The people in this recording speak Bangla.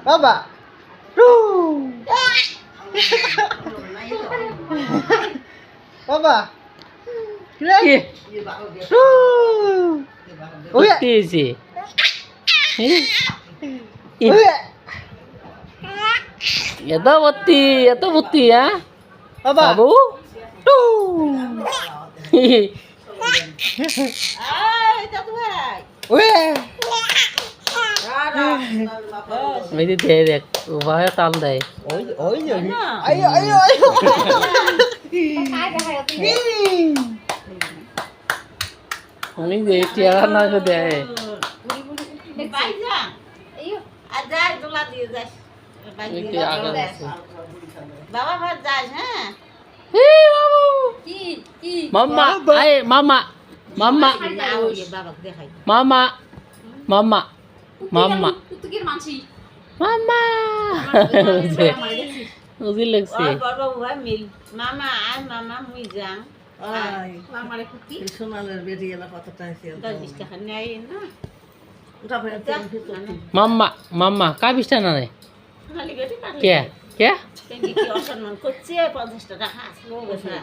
বাবা বাবা এত বুদ্ধি হ্যাঁ বাবু দেখ ভাই তাল দেয় টিয়া না দেয় মাম্মা মামা মাম্মা মামা মামা মাম্মা মামা বুঝি লাগছে মামা আর মামা মুই যাং সোনালের বেরিয়ে এলা কতটা 10 টাকা নেয় না মাম্মা মাম্মা কা বিশটা না রে কে কে কি অসম্মান করছে 50 টাকা আসলো